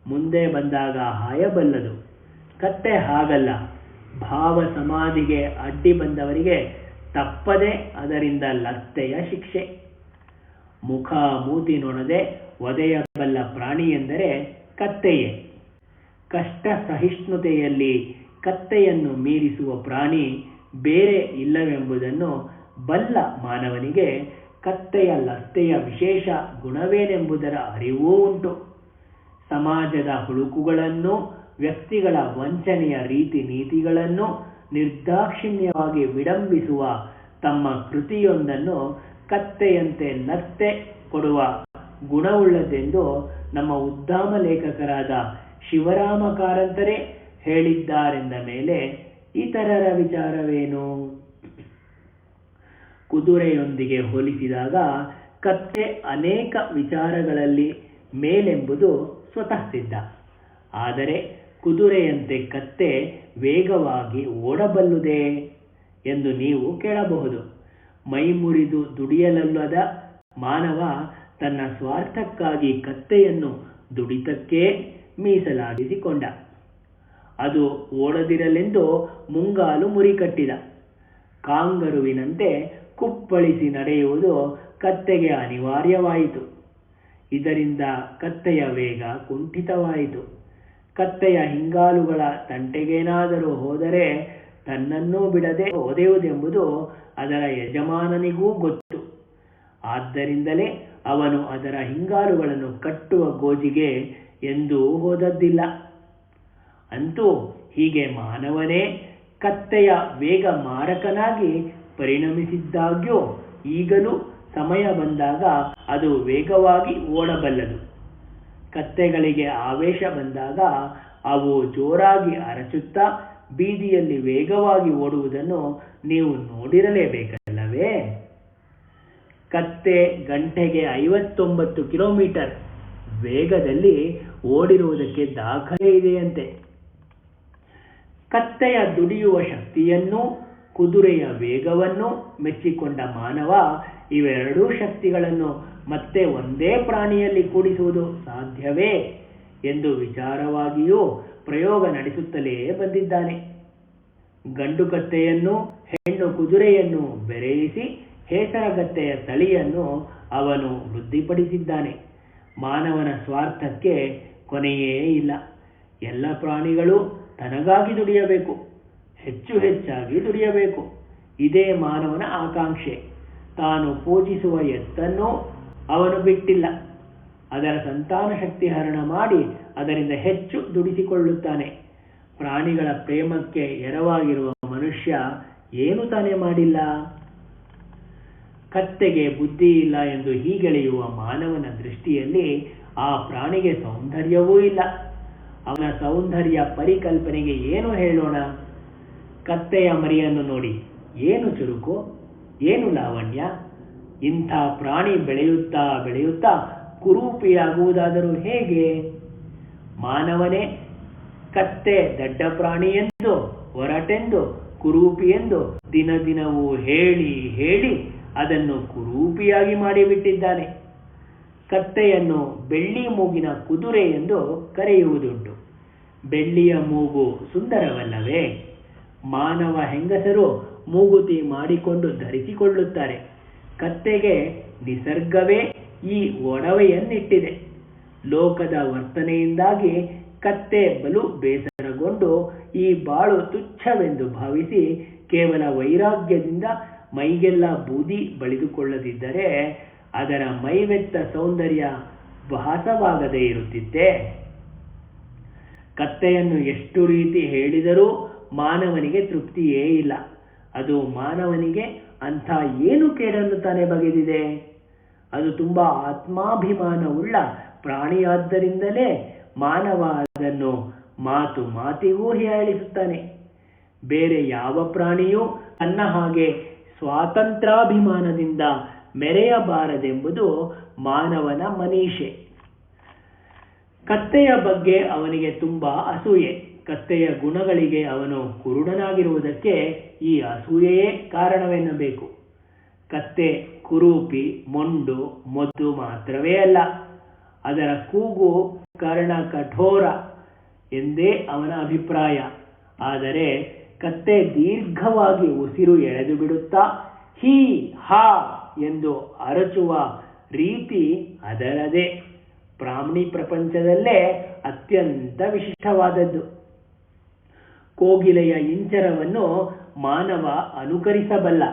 ಮುಂದೆ ಬಂದಾಗ ಹಾಯಬಲ್ಲದು. ಕತ್ತೆ ಹಾಗಲ್ಲ. ಭಾವ ಸಮಾಧಿಗೆ ಅಡ್ಡಿ ಬಂದವರಿಗೆ ತಪ್ಪದೆ ಅದರಿಂದ ಲತ್ತೆಯ ಶಿಕ್ಷೆ. ಮುಖ ಮೂತಿ ನೊಣದೆ ಒದೆಯಬಲ್ಲ ಪ್ರಾಣಿ ಎಂದರೆ ಕತ್ತೆಯೇ. ಕಷ್ಟ ಸಹಿಷ್ಣುತೆಯಲ್ಲಿ ಕತ್ತೆಯನ್ನು ಮೀರಿಸುವ ಪ್ರಾಣಿ ಬೇರೆ ಇಲ್ಲವೆಂಬುದನ್ನು ಬಲ್ಲ ಮಾನವನಿಗೆ ಕತ್ತೆಯ ಲತ್ತೆಯ ವಿಶೇಷ ಗುಣವೇನೆಂಬುದರ ಅರಿವೂ ಉಂಟು. ಸಮಾಜದ ಹುಳುಕುಗಳನ್ನು, ವ್ಯಕ್ತಿಗಳ ವಂಚನೆಯ ರೀತಿ ನೀತಿಗಳನ್ನು ನಿರ್ದಾಕ್ಷಿಣ್ಯವಾಗಿ ವಿಡಂಬಿಸುವ ತಮ್ಮ ಕೃತಿಯೊಂದನ್ನು ಕತ್ತೆಯಂತೆ ಲತ್ತೆ ಕೊಡುವ ಗುಣವುಳ್ಳದೆಂದು ನಮ್ಮ ಉದ್ದಾಮ ಲೇಖಕರಾದ ಶಿವರಾಮ ಕಾರಂತರೇ ಹೇಳಿದ್ದಾರೆಂದ ಮೇಲೆ ಇತರರ ವಿಚಾರವೇನು? ಕುದುರೆಯೊಂದಿಗೆ ಹೋಲಿಸಿದಾಗ ಕತ್ತೆ ಅನೇಕ ವಿಚಾರಗಳಲ್ಲಿ ಮೇಲೆಂಬುದು ಸ್ವತಃ ಸಿದ್ಧ. ಆದರೆ ಕುದುರೆಯಂತೆ ಕತ್ತೆ ವೇಗವಾಗಿ ಓಡಬಲ್ಲುದೇ ಎಂದು ನೀವು ಕೇಳಬಹುದು. ಮೈಮುರಿದು ದುಡಿಯಲಲ್ಲದ ಮಾನವ ತನ್ನ ಸ್ವಾರ್ಥಕ್ಕಾಗಿ ಕತ್ತೆಯನ್ನು ದುಡಿತಕ್ಕೇ ಮೀಸಲಾಗಿಸಿಕೊಂಡ. ಅದು ಓಡದಿರಲೆಂದು ಮುಂಗಾಲು ಮುರಿಕಟ್ಟಿದ. ಕಾಂಗರುವಿನಂತೆ ಕುಪ್ಪಳಿಸಿ ನಡೆಯುವುದು ಕತ್ತೆಗೆ ಅನಿವಾರ್ಯವಾಯಿತು. ಇದರಿಂದ ಕತ್ತೆಯ ವೇಗ ಕುಂಠಿತವಾಯಿತು. ಕತ್ತೆಯ ಹಿಂಗಾಲುಗಳ ತಂಟೆಗೇನಾದರೂ ಹೋದರೆ ತನ್ನನ್ನೂ ಬಿಡದೆ ಒದೆಯುವುದೆಂಬುದು ಅದರ ಯಜಮಾನನಿಗೂ ಗೊತ್ತು. ಆದ್ದರಿಂದಲೇ ಅವನು ಅದರ ಹಿಂಗಾಲುಗಳನ್ನು ಕಟ್ಟುವ ಗೋಜಿಗೆ ಎಂದೂ ಹೋದದ್ದಿಲ್ಲ. ಅಂತೂ ಹೀಗೆ ಮಾನವನೇ ಕತ್ತೆಯ ವೇಗ ಮಾರಕನಾಗಿ ಪರಿಣಮಿಸಿದ್ದಾಗ್ಯೂ ಈಗಲೂ ಸಮಯ ಬಂದಾಗ ಅದು ವೇಗವಾಗಿ ಓಡಬಲ್ಲದು. ಕತ್ತೆಗಳಿಗೆ ಆವೇಶ ಬಂದಾಗ ಅವು ಜೋರಾಗಿ ಅರಚುತ್ತಾ ಬೀದಿಯಲ್ಲಿ ವೇಗವಾಗಿ ಓಡುವುದನ್ನು ನೀವು ನೋಡಿರಲೇಬೇಕಲ್ಲವೇ? ಕತ್ತೆ ಗಂಟೆಗೆ 59 ಕಿಲೋಮೀಟರ್ ವೇಗದಲ್ಲಿ ಓಡಿರುವುದಕ್ಕೆ ದಾಖಲೆ ಇದೆಯಂತೆ. ಕತ್ತೆಯ ದುಡಿಯುವ ಶಕ್ತಿಯನ್ನು ಕುದುರೆಯ ವೇಗವನ್ನು ಮೆಚ್ಚಿಕೊಂಡ ಮಾನವ ಇವೆರಡೂ ಶಕ್ತಿಗಳನ್ನು ಮತ್ತೆ ಒಂದೇ ಪ್ರಾಣಿಯಲ್ಲಿ ಕೂಡಿಸುವುದು ಸಾಧ್ಯವೇ ಎಂದು ವಿಚಾರವಾಗಿಯೂ ಪ್ರಯೋಗ ನಡೆಸುತ್ತಲೇ ಬಂದಿದ್ದಾನೆ. ಗಂಡು ಕತ್ತೆಯನ್ನು ಹೆಣ್ಣು ಕುದುರೆಯನ್ನು ಬೆರೆಯಿಸಿ ಹೇಸರಗತ್ತೆಯ ತಳಿಯನ್ನು ಅವನು ವೃದ್ಧಿಪಡಿಸಿದ್ದಾನೆ. ಮಾನವನ ಸ್ವಾರ್ಥಕ್ಕೆ ಕೊನೆಯೇ ಇಲ್ಲ. ಎಲ್ಲ ಪ್ರಾಣಿಗಳು ತನಗಾಗಿ ದುಡಿಯಬೇಕು, ಹೆಚ್ಚು ಹೆಚ್ಚಾಗಿ ದುಡಿಯಬೇಕು. ಇದೇ ಮಾನವನ ಆಕಾಂಕ್ಷೆ. ತಾನು ಪೂಜಿಸುವ ಎತ್ತನ್ನು ಅವನು ಬಿಟ್ಟಿಲ್ಲ. ಅದರ ಸಂತಾನ ಶಕ್ತಿ ಹರಣ ಮಾಡಿ ಅದರಿಂದ ಹೆಚ್ಚು ದುಡಿಸಿಕೊಳ್ಳುತ್ತಾನೆ. ಪ್ರಾಣಿಗಳ ಪ್ರೇಮಕ್ಕೆ ಎರವಾಗಿರುವ ಮನುಷ್ಯ ಏನು ತಾನೇ ಮಾಡಿಲ್ಲ? ಕತ್ತೆಗೆ ಬುದ್ಧಿ ಇಲ್ಲ ಎಂದು ಹೀಗೆಳೆಯುವ ಮಾನವನ ದೃಷ್ಟಿಯಲ್ಲಿ ಆ ಪ್ರಾಣಿಗೆ ಸೌಂದರ್ಯವೂ ಇಲ್ಲ. ಅವನ ಸೌಂದರ್ಯ ಪರಿಕಲ್ಪನೆಗೆ ಏನು ಹೇಳೋಣ? ಕತ್ತೆಯ ಮರಿಯನ್ನು ನೋಡಿ, ಏನು ಚುರುಕು, ಏನು ಲಾವಣ್ಯ! ಇಂಥ ಪ್ರಾಣಿ ಬೆಳೆಯುತ್ತಾ ಬೆಳೆಯುತ್ತಾ ಕುರೂಪಿಯಾಗುವುದಾದರೂ ಹೇಗೆ? ಮಾನವನೇ ಕತ್ತೆ ದಡ್ಡ ಪ್ರಾಣಿ ಎಂದು, ಒರಟೆಂದು, ಕುರೂಪಿ ಎಂದು ದಿನ ದಿನವೂ ಹೇಳಿ ಹೇಳಿ ಅದನ್ನು ಕುರೂಪಿಯಾಗಿ ಮಾಡಿಬಿಟ್ಟಿದ್ದಾನೆ. ಕತ್ತೆಯನ್ನು ಬೆಳ್ಳಿ ಮೂಗಿನ ಕುದುರೆ ಎಂದು ಕರೆಯುವುದುಂಟು. ಬೆಳ್ಳಿಯ ಮೂಗು ಸುಂದರವಲ್ಲವೇ? ಮಾನವ ಹೆಂಗಸರು ಮೂಗುತಿ ಮಾಡಿಕೊಂಡು ಧರಿಸಿಕೊಳ್ಳುತ್ತಾರೆ. ಕತ್ತೆಗೆ ನಿಸರ್ಗವೇ ಈ ಒಡವೆಯನ್ನಿಟ್ಟಿದೆ. ಲೋಕದ ವರ್ತನೆಯಿಂದಾಗಿ ಕತ್ತೆ ಬಲು ಬೇಸರಗೊಂಡು ಈ ಬಾಳು ತುಚ್ಛವೆಂದು ಭಾವಿಸಿ ಕೇವಲ ವೈರಾಗ್ಯದಿಂದ ಮೈಗೆಲ್ಲ ಬೂದಿ ಬಳಿದುಕೊಳ್ಳದಿದ್ದರೆ ಅದರ ಮೈವೆತ್ತ ಸೌಂದರ್ಯ ಭಾಸವಾಗದೇ ಇರುತ್ತಿತ್ತೆ. ಕತ್ತೆಯನ್ನು ಎಷ್ಟು ರೀತಿ ಹೇಳಿದರೂ ಮಾನವನಿಗೆ ತೃಪ್ತಿಯೇ ಇಲ್ಲ. ಅದು ಮಾನವನಿಗೆ ಅಂಥ ಏನು ಕೇಡನ್ನು ತಾನೇ ಬಗೆದಿದೆ? ಅದು ತುಂಬಾ ಆತ್ಮಾಭಿಮಾನವುಳ್ಳ ಪ್ರಾಣಿಯಾದ್ದರಿಂದಲೇ ಮಾನವ ಅದನ್ನು ಮಾತು ಮಾತಿಗೂ ಹೀಯಾಳಿಸುತ್ತಾನೆ. ಬೇರೆ ಯಾವ ಪ್ರಾಣಿಯೂ ತನ್ನ ಹಾಗೆ ಸ್ವಾತಂತ್ರ್ಯಾಭಿಮಾನದಿಂದ ಮೆರೆಯಬಾರದೆಂಬುದು ಮಾನವನ ಮನೀಷೆ. ಕತ್ತೆಯ ಬಗ್ಗೆ ಅವನಿಗೆ ತುಂಬಾ ಅಸೂಯೆ. ಕತ್ತೆಯ ಗುಣಗಳಿಗೆ ಅವನು ಕುರುಡನಾಗಿರುವುದಕ್ಕೆ ಈ ಅಸೂಯೆಯೇ ಕಾರಣವೆನ್ನಬೇಕು. ಕತ್ತೆ ಕುರೂಪಿ, ಮೊಂಡು, ಮೊದ್ದು ಮಾತ್ರವೇ ಅಲ್ಲ, ಅದರ ಕೂಗು ಕರ್ಣ ಕಠೋರ ಎಂದೇ ಅವನ ಅಭಿಪ್ರಾಯ. ಆದರೆ ಕತ್ತೆ ದೀರ್ಘವಾಗಿ ಉಸಿರು ಎಳೆದು ಬಿಡುತ್ತಾ ಹೀ ಹಾ ಎಂದು ಅರಚುವ ರೀತಿ ಅದರದೇ. ಪ್ರಾಣಿ ಪ್ರಪಂಚದಲ್ಲೇ ಅತ್ಯಂತ ವಿಶಿಷ್ಟವಾದದ್ದು. ಕೋಗಿಲೆಯ ಇಂಚರವನ್ನು ಮಾನವ ಅನುಕರಿಸಬಲ್ಲ,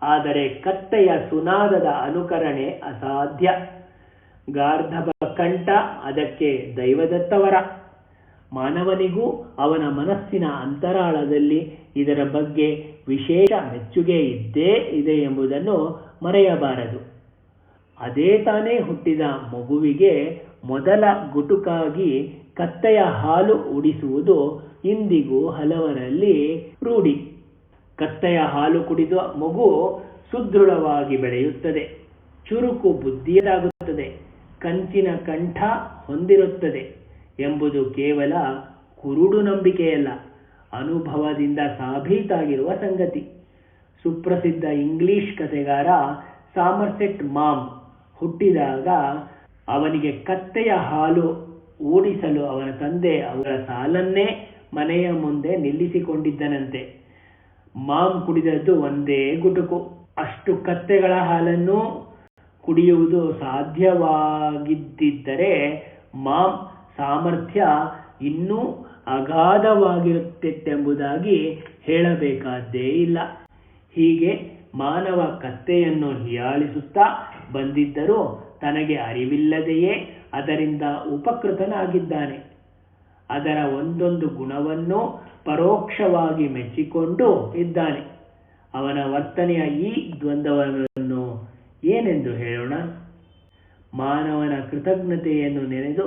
ಆದರೆ ಕತ್ತೆಯ ಸುನಾದದ ಅನುಕರಣೆ ಅಸಾಧ್ಯ. ಗಾರ್ಧಬ ಕಂಠ ಅದಕ್ಕೆ ದೈವದತ್ತವರ. ಮಾನವನಿಗೂ ಅವನ ಮನಸ್ಸಿನ ಅಂತರಾಳದಲ್ಲಿ ಇದರ ಬಗ್ಗೆ ವಿಶೇಷ ಮೆಚ್ಚುಗೆ ಇದ್ದೇ ಇದೆ ಎಂಬುದನ್ನು ಮರೆಯಬಾರದು. ಅದೇ ತಾನೇ ಹುಟ್ಟಿದ ಮಗುವಿಗೆ ಮೊದಲ ಗುಟುಕಾಗಿ ಕತ್ತೆಯ ಹಾಲು ಉಡಿಸುವುದು ಇಂದಿಗೂ ಹಲವರಲ್ಲಿ ರೂಢಿ. ಕತ್ತೆಯ ಹಾಲು ಕುಡಿದ ಮಗು ಸುದೃಢವಾಗಿ ಬೆಳೆಯುತ್ತದೆ, ಚುರುಕು ಬುದ್ಧಿಯದಾಗುತ್ತದೆ, ಕಂಚಿನ ಕಂಠ ಹೊಂದಿರುತ್ತದೆ ಎಂಬುದು ಕೇವಲ ಕುರುಡು ನಂಬಿಕೆಯಲ್ಲ, ಅನುಭವದಿಂದ ಸಾಬೀತಾಗಿರುವ ಸಂಗತಿ. ಸುಪ್ರಸಿದ್ಧ ಇಂಗ್ಲಿಷ್ ಕಥೆಗಾರ ಸಾಮರ್ಸೆಟ್ ಮಾಮ್ ಹುಟ್ಟಿದಾಗ ಅವನಿಗೆ ಕತ್ತೆಯ ಹಾಲು ಊಡಿಸಲು ಅವನ ತಂದೆ ಅವರ ಸಾಲನ್ನೇ ಮನೆಯ ಮುಂದೆ ನಿಲ್ಲಿಸಿಕೊಂಡಿದ್ದನಂತೆ. ಮಾಮ್ ಕುಡಿದದ್ದು ಒಂದೇ ಗುಟುಕು. ಅಷ್ಟು ಕತ್ತೆಗಳ ಹಾಲನ್ನು ಕುಡಿಯುವುದು ಸಾಧ್ಯವಾಗಿದ್ದರೆ ಮಾಮ್ ಸಾಮರ್ಥ್ಯ ಇನ್ನೂ ಅಗಾಧವಾಗಿರುತ್ತಿತ್ತೆಂಬುದಾಗಿ ಹೇಳಬೇಕಾದ್ದೇ ಇಲ್ಲ. ಹೀಗೆ ಮಾನವ ಕತ್ತೆಯನ್ನು ಹೀಯಾಳಿಸುತ್ತಾ ಬಂದಿದ್ದರೂ ತನಗೆ ಅರಿವಿಲ್ಲದೆಯೇ ಅದರಿಂದ ಉಪಕೃತನಾಗಿದ್ದಾನೆ. ಅದರ ಒಂದೊಂದು ಗುಣವನ್ನು ಪರೋಕ್ಷವಾಗಿ ಮೆಚ್ಚಿಕೊಂಡು ಇದ್ದಾನೆ. ಅವನ ವರ್ತನೆಯ ಈ ದ್ವಂದ್ವವನ್ನು ಏನೆಂದು ಹೇಳೋಣ? ಮಾನವನ ಕೃತಜ್ಞತೆಯನ್ನು ನೆನೆದು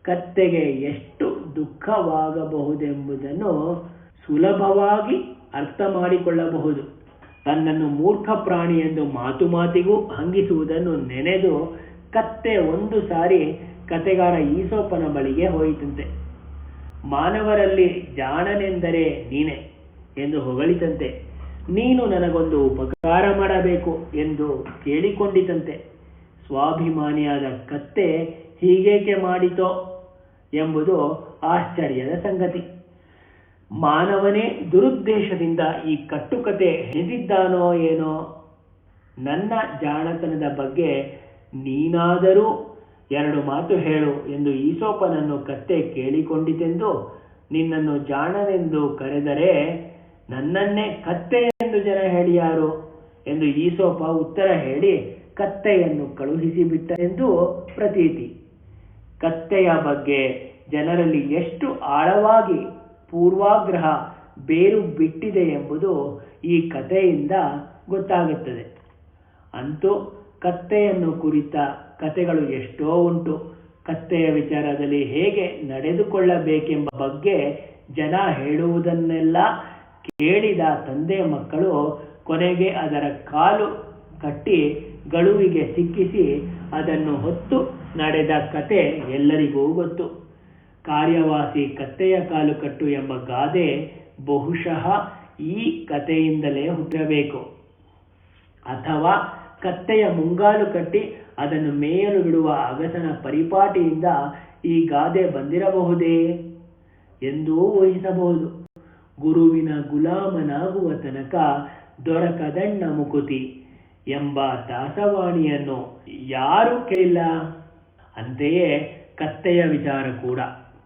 ಕತ್ತೆಗೆ ಎಷ್ಟು ದುಃಖವಾಗಬಹುದೆಂಬುದನ್ನು ಸುಲಭವಾಗಿ ಅರ್ಥ ಮಾಡಿಕೊಳ್ಳಬಹುದು. ತನ್ನನ್ನು ಮೂರ್ಖ ಪ್ರಾಣಿ ಎಂದು ಮಾತು ಮಾತಿಗೂ ಹಂಗಿಸುವುದನ್ನು ನೆನೆದು ಕತ್ತೆ ಒಂದು ಸಾರಿ ಕತೆಗಾರ ಈಸೋಪನ ಬಳಿಗೆ ಹೋಯಿತಂತೆ. ಮಾನವರಲ್ಲಿ ಜಾಣನೆಂದರೆ ನೀನೆ ಎಂದು ಹೊಗಳಿತಂತೆ. ನೀನು ನನಗೊಂದು ಉಪಕಾರ ಮಾಡಬೇಕು ಎಂದು ಕೇಳಿಕೊಂಡಿತಂತೆ. ಸ್ವಾಭಿಮಾನಿಯಾದ ಕತ್ತೆ ಹೀಗೇಕೆ ಮಾಡಿತೋ ಎಂಬುದು ಆಶ್ಚರ್ಯದ ಸಂಗತಿ. ಮಾನವನೇ ದುರುದ್ದೇಶದಿಂದ ಈ ಕಟ್ಟುಕತೆ ಹೆಣೆದಿದ್ದಾನೋ ಏನೋ? ನನ್ನ ಜಾಣತನದ ಬಗ್ಗೆ ನೀನಾದರೂ ಎರಡು ಮಾತು ಹೇಳು ಎಂದು ಈಸೋಪನನ್ನು ಕತ್ತೆ ಕೇಳಿಕೊಂಡಿತೆಂದು ನಿನ್ನನ್ನು ಜಾಣನೆಂದು ಕರೆದರೆ ನನ್ನನ್ನೇ ಕತ್ತೆ ಎಂದು ಜನ ಹೇಳಿಯಾರು ಎಂದು ಈಸೋಪ ಉತ್ತರ ಹೇಳಿ ಕತ್ತೆಯನ್ನು ಕಳುಹಿಸಿಬಿಟ್ಟ ಎಂದು ಪ್ರತೀತಿ. ಕತ್ತೆಯ ಬಗ್ಗೆ ಜನರಲ್ಲಿ ಎಷ್ಟು ಆಳವಾಗಿ ಪೂರ್ವಾಗ್ರಹ ಬೇರು ಬಿಟ್ಟಿದೆ ಎಂಬುದು ಈ ಕಥೆಯಿಂದ ಗೊತ್ತಾಗುತ್ತದೆ. ಅಂತೂ ಕತ್ತೆಯನ್ನು ಕುರಿತ ಕಥೆಗಳು ಎಷ್ಟೋ ಉಂಟು. ಕತ್ತೆಯ ವಿಚಾರದಲ್ಲಿ ಹೇಗೆ ನಡೆದುಕೊಳ್ಳಬೇಕೆಂಬ ಬಗ್ಗೆ ಜನ ಹೇಳುವುದನ್ನೆಲ್ಲ ಕೇಳಿದ ತಂದೆ ಮಕ್ಕಳು ಕೊನೆಗೆ ಅದರ ಕಾಲು ಕಟ್ಟಿ ಗಳುವಿಗೆ ಸಿಕ್ಕಿಸಿ ಅದನ್ನು ಹೊತ್ತು ನಡೆದ ಕತೆ ಎಲ್ಲರಿಗೂ ಗೊತ್ತು. ಕಾರ್ಯವಾಸಿ ಕತ್ತೆಯ ಕಾಲು ಕಟ್ಟು ಎಂಬ ಗಾದೆ ಬಹುಶಃ ಈ ಕಥೆಯಿಂದಲೇ ಹುಟ್ಟಬೇಕು. ಅಥವಾ ಕತ್ತೆಯ ಮುಂಗಾಲು ಕಟ್ಟಿ ಅದನ್ನು ಮೇಯಲು ಬಿಡುವ ಅಗಸನ ಪರಿಪಾಟಿಯಿಂದ ಈ ಗಾದೆ ಬಂದಿರಬಹುದೇ ಎಂದೂ ಊಹಿಸಬಹುದು. ಗುರುವಿನ ಗುಲಾಮನಾಗುವ ತನಕ ದೊರಕದಣ್ಣ ಮುಕುತಿ ಎಂಬ ದಾಸವಾಣಿಯನ್ನು ಯಾರು ಕೇಳಿಲ್ಲ? ಅಂತೆಯೇ ಕತ್ತೆಯ ವಿಚಾರ ಕೂಡ.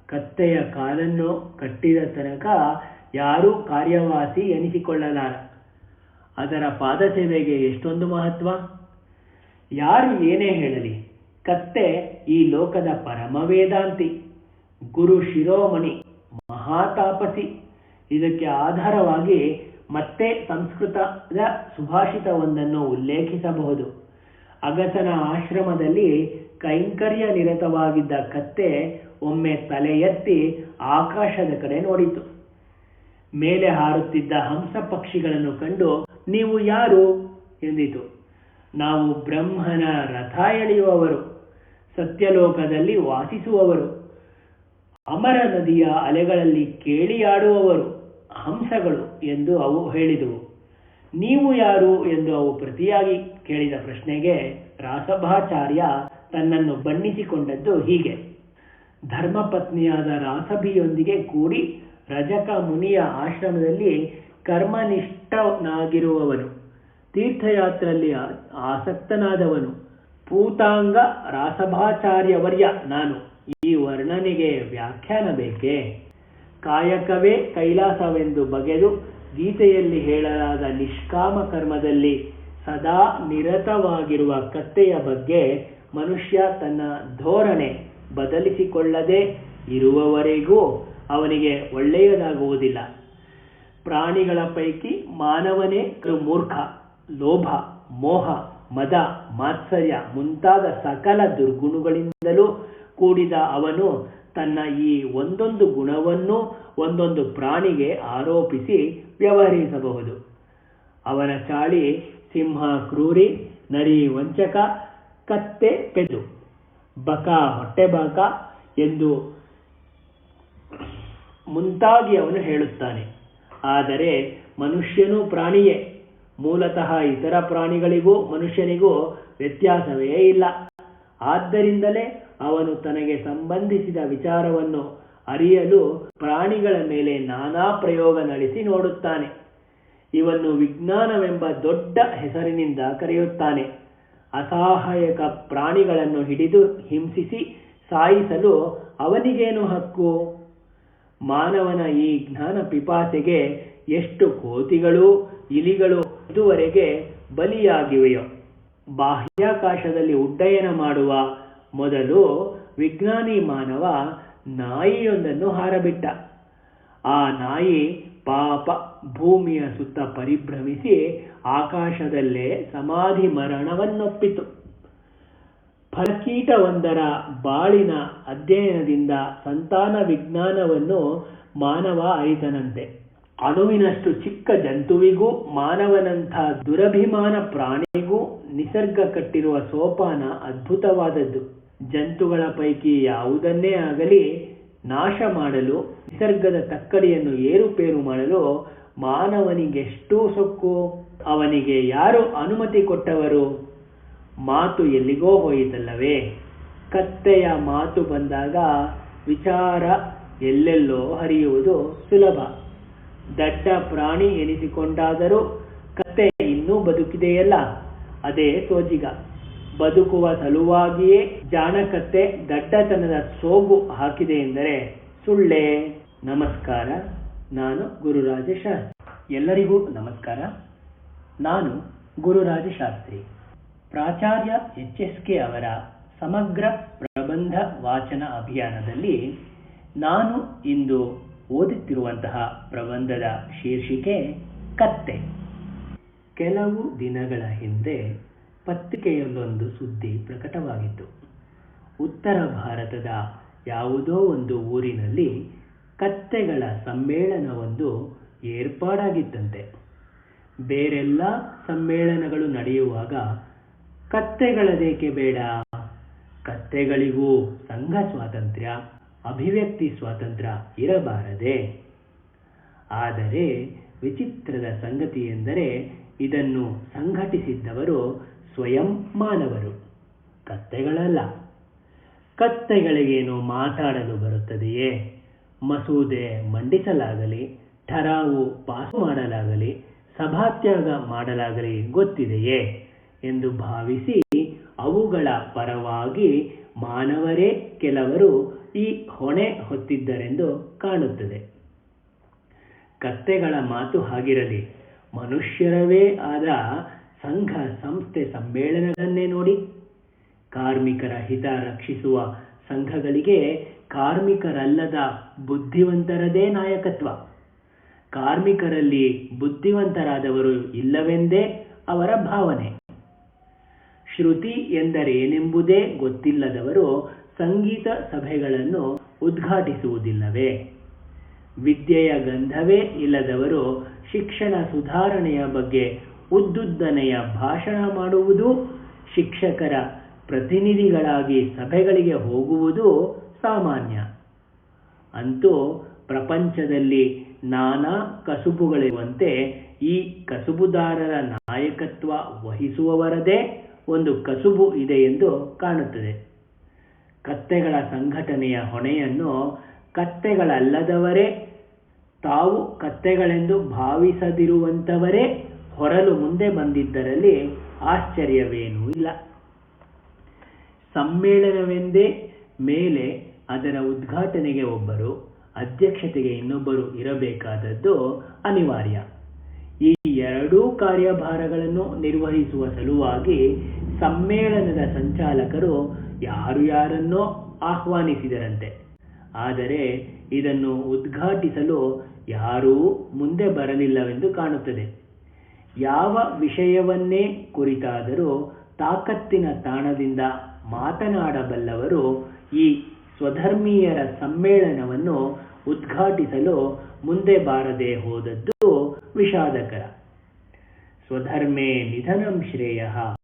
ಕತ್ತೆಯ ಕಾಲನ್ನು ಕಟ್ಟಿದ ತನಕ ಯಾರೂ ಕಾರ್ಯವಾಸಿ ಎನಿಸಿಕೊಳ್ಳಲಾರ. ಅದರ ಪಾದಸೇವೆಗೆ ಎಷ್ಟೊಂದು ಮಹತ್ವ! ಯಾರು ಏನೇ ಹೇಳಲಿ, ಕತ್ತೆ ಈ ಲೋಕದ ಪರಮ ವೇದಾಂತಿ, ಗುರು ಶಿರೋಮಣಿ, ಮಹಾತಾಪಸಿ. ಇದಕ್ಕೆ ಆಧಾರವಾಗಿ ಮತ್ತೆ ಸಂಸ್ಕೃತದ ಸುಭಾಷಿತವೊಂದನ್ನು ಉಲ್ಲೇಖಿಸಬಹುದು. ಅಗಸನ ಆಶ್ರಮದಲ್ಲಿ ಕೈಂಕರ್ಯ ನಿರತವಾಗಿದ್ದ ಕತ್ತೆ ಒಮ್ಮೆ ತಲೆ ಎತ್ತಿ ಆಕಾಶದ ಕಡೆ ನೋಡಿತು. ಮೇಲೆ ಹಾರುತ್ತಿದ್ದ ಹಂಸ ಪಕ್ಷಿಗಳನ್ನು ಕಂಡು ನೀವು ಯಾರು ಎಂದಿತು. ನಾವು ಬ್ರಹ್ಮನ ರಥ ಎಳೆಯುವವರು, ಸತ್ಯಲೋಕದಲ್ಲಿ ವಾಸಿಸುವವರು, ಅಮರ ನದಿಯ ಅಲೆಗಳಲ್ಲಿ ಕೇಳಿಯಾಡುವವರು ಹಂಸಗಳು ಎಂದು ಅವು ಹೇಳಿದವು. ನೀವು ಯಾರು ಎಂದು ಅವು ಪ್ರತಿಯಾಗಿ ಕೇಳಿದ ಪ್ರಶ್ನೆಗೆ ರಾಸಭಾಚಾರ್ಯ ತನ್ನನ್ನು ಬಣ್ಣಿಸಿಕೊಂಡದ್ದು ಹೀಗೆ: ಧರ್ಮಪತ್ನಿಯಾದ ರಾಸಭಿಯೊಂದಿಗೆ ಕೂಡಿ ರಜಕ ಮುನಿಯ ಆಶ್ರಮದಲ್ಲಿ ಕರ್ಮನಿಷ್ಠನಾಗಿರುವವನು, ತೀರ್ಥಯಾತ್ರೆಯಲ್ಲಿ ಆಸಕ್ತನಾದವನು, ಪೂತಾಂಗ ರಾಸಭಾಚಾರ್ಯವರ್ಯ ನಾನು. ಈ ವರ್ಣನೆಗೆ ವ್ಯಾಖ್ಯಾನ ಬೇಕೇ? ಕಾಯಕವೇ ಕೈಲಾಸವೆಂದು ಬಗೆದು ಗೀತೆಯಲ್ಲಿ ಹೇಳಲಾದ ನಿಷ್ಕಾಮ ಕರ್ಮದಲ್ಲಿ ಸದಾ ನಿರತವಾಗಿರುವ ಕತ್ತೆಯ ಬಗ್ಗೆ ಮನುಷ್ಯ ತನ್ನ ಧೋರಣೆ ಬದಲಿಸಿಕೊಳ್ಳದೆ ಇರುವವರೆಗೂ ಅವನಿಗೆ ಒಳ್ಳೆಯದಾಗುವುದಿಲ್ಲ. ಪ್ರಾಣಿಗಳ ಪೈಕಿ ಮಾನವನೇ ಮೂರ್ಖ. ಲೋಭ, ಮೋಹ, ಮದ, ಮಾತ್ಸರ್ಯ ಮುಂತಾದ ಸಕಲ ದುರ್ಗುಣಗಳಿಂದಲೂ ಕೂಡಿದ ಅವನು ತನ್ನ ಈ ಒಂದೊಂದು ಗುಣವನ್ನು ಒಂದೊಂದು ಪ್ರಾಣಿಗೆ ಆರೋಪಿಸಿ ವ್ಯವಹರಿಸಬಹುದು. ಅವನ ಚಾಳಿ ಸಿಂಹ ಕ್ರೂರಿ, ನರಿ ವಂಚಕ, ಕತ್ತೆ ಪೆದ್ದು, ಬಕ ಹೊಟ್ಟೆಬಾಕ ಎಂದು ಮುಂತಾಗಿ ಅವನು ಹೇಳುತ್ತಾನೆ. ಆದರೆ ಮನುಷ್ಯನೂ ಪ್ರಾಣಿಯೇ. ಮೂಲತಃ ಇತರ ಪ್ರಾಣಿಗಳಿಗೂ ಮನುಷ್ಯನಿಗೂ ವ್ಯತ್ಯಾಸವೇ ಇಲ್ಲ. ಆದ್ದರಿಂದಲೇ ಅವನು ತನಗೆ ಸಂಬಂಧಿಸಿದ ವಿಚಾರವನ್ನು ಅರಿಯಲು ಪ್ರಾಣಿಗಳ ಮೇಲೆ ನಾನಾ ಪ್ರಯೋಗ ನಡೆಸಿ ನೋಡುತ್ತಾನೆ. ಇವನ್ನು ವಿಜ್ಞಾನವೆಂಬ ದೊಡ್ಡ ಹೆಸರಿನಿಂದ ಕರೆಯುತ್ತಾನೆ. ಅಸಹಾಯಕ ಪ್ರಾಣಿಗಳನ್ನು ಹಿಡಿದು ಹಿಂಸಿಸಿ ಸಾಯಿಸಲು ಅವನಿಗೇನು ಹಕ್ಕು? ಮಾನವನ ಈ ಜ್ಞಾನ ಪಿಪಾಸೆಗೆ ಎಷ್ಟು ಕೋತಿಗಳು, ಇಲಿಗಳು ಇದುವರೆಗೆ ಬಲಿಯಾಗಿವೆಯೋ. ಬಾಹ್ಯಾಕಾಶದಲ್ಲಿ ಉಡ್ಡಯನ ಮಾಡುವ ಮೊದಲು ವಿಜ್ಞಾನಿ ಮಾನವ ನಾಯಿಯೊಂದನ್ನು ಹಾರಬಿಟ್ಟ. ಆ ನಾಯಿ ಪಾಪ ಭೂಮಿಯ ಸುತ್ತ ಪರಿಭ್ರಮಿಸಿ ಆಕಾಶದಲ್ಲೇ ಸಮಾಧಿ ಮರಣವನ್ನೊಪ್ಪಿತು. ಫಲಕೀಟವೊಂದರ ಬಾಳಿನ ಅಧ್ಯಯನದಿಂದ ಸಂತಾನ ವಿಜ್ಞಾನವನ್ನು ಮಾನವ ಅರಿತನಂತೆ. ಅಣುವಿನಷ್ಟು ಚಿಕ್ಕ ಜಂತುವಿಗೂ ಮಾನವನಂಥ ದುರಭಿಮಾನ ಪ್ರಾಣಿಗೂ ನಿಸರ್ಗ ಕಟ್ಟಿರುವ ಸೋಪಾನ ಅದ್ಭುತವಾದದ್ದು. ಜಂತುಗಳ ಪೈಕಿ ಯಾವುದನ್ನೇ ಆಗಲಿ ನಾಶ ಮಾಡಲು, ನಿಸರ್ಗದ ತಕ್ಕಡಿಯನ್ನು ಏರುಪೇರು ಮಾಡಲು ಮಾನವನಿಗೆಷ್ಟೂ ಸೊಕ್ಕು. ಅವನಿಗೆ ಯಾರು ಅನುಮತಿ ಕೊಟ್ಟವರು? ಮಾತು ಎಲ್ಲಿಗೋ ಹೋಯಿತಲ್ಲವೇ. ಕತ್ತೆಯ ಮಾತು ಬಂದಾಗ ವಿಚಾರ ಎಲ್ಲೆಲ್ಲೋ ಹರಿಯುವುದು ಸುಲಭ. ದಡ್ಡ ಪ್ರಾಣಿ ಎನಿಸಿಕೊಂಡಾದರೂ ಕತ್ತೆ ಇನ್ನೂ ಬದುಕಿದೆಯಲ್ಲ, ಅದೇ ಸೋಜಿಗ. ಬದುಕುವ ಸಲುವಾಗಿಯೇ ಜಾಣಕತ್ತೆ ದಡ್ಡತನದ ಸೋಗು ಹಾಕಿದೆ ಎಂದರೆ ಸುಳ್ಳೇ? ನಮಸ್ಕಾರ. ನಾನು ಗುರುರಾಜಶಾಸ್ತ್ರಿ. ಎಲ್ಲರಿಗೂ ನಮಸ್ಕಾರ. ನಾನು ಗುರುರಾಜಶಾಸ್ತ್ರಿ. ಪ್ರಾಚಾರ್ಯ HSK ಅವರ ಸಮಗ್ರ ಪ್ರಬಂಧ ವಾಚನ ಅಭಿಯಾನದಲ್ಲಿ ನಾನು ಇಂದು ಓದುತ್ತಿರುವಂತಹ ಪ್ರಬಂಧದ ಶೀರ್ಷಿಕೆ ಕತ್ತೆ. ಕೆಲವು ದಿನಗಳ ಹಿಂದೆ ಪತ್ರಿಕೆಯಲ್ಲೊಂದು ಸುದ್ದಿ ಪ್ರಕಟವಾಗಿತ್ತು. ಉತ್ತರ ಭಾರತದ ಯಾವುದೋ ಒಂದು ಊರಿನಲ್ಲಿ ಕತ್ತೆಗಳ ಸಮ್ಮೇಳನವೊಂದು ಏರ್ಪಾಡಾಗಿತ್ತಂತೆ. ಬೇರೆಲ್ಲ ಸಮ್ಮೇಳನಗಳು ನಡೆಯುವಾಗ ಕತ್ತೆಗಳದೇಕೆ ಬೇಡ? ಕತ್ತೆಗಳಿಗೂ ಸಂಘ ಸ್ವಾತಂತ್ರ್ಯ, ಅಭಿವ್ಯಕ್ತಿ ಸ್ವಾತಂತ್ರ್ಯ ಇರಬಾರದೆ? ಆದರೆ ವಿಚಿತ್ರದ ಸಂಗತಿ ಎಂದರೆ ಇದನ್ನು ಸಂಘಟಿಸಿದ್ದವರು ಸ್ವಯಂ ಮಾನವರು, ಕತ್ತೆಗಳಲ್ಲ. ಕತ್ತೆಗಳಿಗೇನು ಮಾತಾಡಲು ಬರುತ್ತದೆಯೇ? ಮಸೂದೆ ಮಂಡಿಸಲಾಗಲಿ, ಠರಾವು ಪಾಸು ಮಾಡಲಾಗಲಿ, ಸಭಾತ್ಯಾಗ ಮಾಡಲಾಗಲಿ ಗೊತ್ತಿದೆಯೇ ಎಂದು ಭಾವಿಸಿ ಅವುಗಳ ಪರವಾಗಿ ಮಾನವರೇ ಕೆಲವರು ಈ ಹೊಣೆ ಹೊತ್ತಿದ್ದರೆಂದು ಕಾಣುತ್ತದೆ. ಕತ್ತೆಗಳ ಮಾತು ಹಾಗಿರಲಿ, ಮನುಷ್ಯರವೇ ಆದ ಸಂಘ ಸಂಸ್ಥೆ ಸಮ್ಮೇಳನಗಳನ್ನೇ ನೋಡಿ. ಕಾರ್ಮಿಕರ ಹಿತ ರಕ್ಷಿಸುವ ಸಂಘಗಳಿಗೆ ಕಾರ್ಮಿಕರಲ್ಲದ ಬುದ್ಧಿವಂತರದೇ ನಾಯಕತ್ವ. ಕಾರ್ಮಿಕರಲ್ಲಿ ಬುದ್ಧಿವಂತರಾದವರು ಇಲ್ಲವೆಂದೇ ಅವರ ಭಾವನೆ. ಶ್ರುತಿ ಎಂದರೇನೆಂಬುದೇ ಗೊತ್ತಿಲ್ಲದವರು ಸಂಗೀತ ಸಭೆಗಳನ್ನು ಉದ್ಘಾಟಿಸುವುದಿಲ್ಲವೇ? ವಿದ್ಯೆಯ ಗಂಧವೇ ಇಲ್ಲದವರು ಶಿಕ್ಷಣ ಸುಧಾರಣೆಯ ಬಗ್ಗೆ ಉದ್ದುದ್ದನೆಯ ಭಾಷಣ ಮಾಡುವುದು, ಶಿಕ್ಷಕರ ಪ್ರತಿನಿಧಿಗಳಾಗಿ ಸಭೆಗಳಿಗೆ ಹೋಗುವುದು ಸಾಮಾನ್ಯ. ಅಂತೂ ಪ್ರಪಂಚದಲ್ಲಿ ನಾನಾ ಕಸುಬುಗಳಿರುವಂತೆ ಈ ಕಸುಬುದಾರರ ನಾಯಕತ್ವ ವಹಿಸುವವರದೇ ಒಂದು ಕಸುಬು ಇದೆ ಎಂದು ಕಾಣುತ್ತದೆ. ಕತ್ತೆಗಳ ಸಂಘಟನೆಯ ಹೊಣೆಯನ್ನು ಕತ್ತೆಗಳಲ್ಲದವರೇ, ತಾವು ಕತ್ತೆಗಳೆಂದು ಭಾವಿಸದಿರುವಂಥವರೇ ಹೊರಲು ಮುಂದೆ ಬಂದಿದ್ದರಲ್ಲಿ ಆಶ್ಚರ್ಯವೇನೂ ಇಲ್ಲ. ಸಮ್ಮೇಳನವೆಂದೇ ಮೇಲೆ ಅದರ ಉದ್ಘಾಟನೆಗೆ ಒಬ್ಬರು, ಅಧ್ಯಕ್ಷತೆಗೆ ಇನ್ನೊಬ್ಬರು ಇರಬೇಕಾದದ್ದು ಅನಿವಾರ್ಯ. ಈ ಎರಡೂ ಕಾರ್ಯಭಾರಗಳನ್ನು ನಿರ್ವಹಿಸುವ ಸಲುವಾಗಿ ಸಮ್ಮೇಳನದ ಸಂಚಾಲಕರು ಯಾರನ್ನೋ ಆಹ್ವಾನಿಸಿದರಂತೆ. ಆದರೆ ಇದನ್ನು ಉದ್ಘಾಟಿಸಲು ಯಾರೂ ಮುಂದೆ ಬರಲಿಲ್ಲವೆಂದು ಕಾಣುತ್ತದೆ. ಯಾವ ವಿಷಯವನ್ನೇ ಕುರಿತಾದರೂ ತಾಕತ್ತಿನ ತಾಣದಿಂದ ಮಾತನಾಡಬಲ್ಲವರು ಈ ಸ್ವಧರ್ಮೀಯರ ಸಮ್ಮೇಳನವನ್ನು ಉದ್ಘಾಟಿಸಲು ಮುಂದೆ ಬಾರದೆ ಹೋದದ್ದು ವಿಷಾದಕರ. ಸ್ವಧರ್ಮೇ ನಿಧನಂ ಶ್ರೇಯಃ.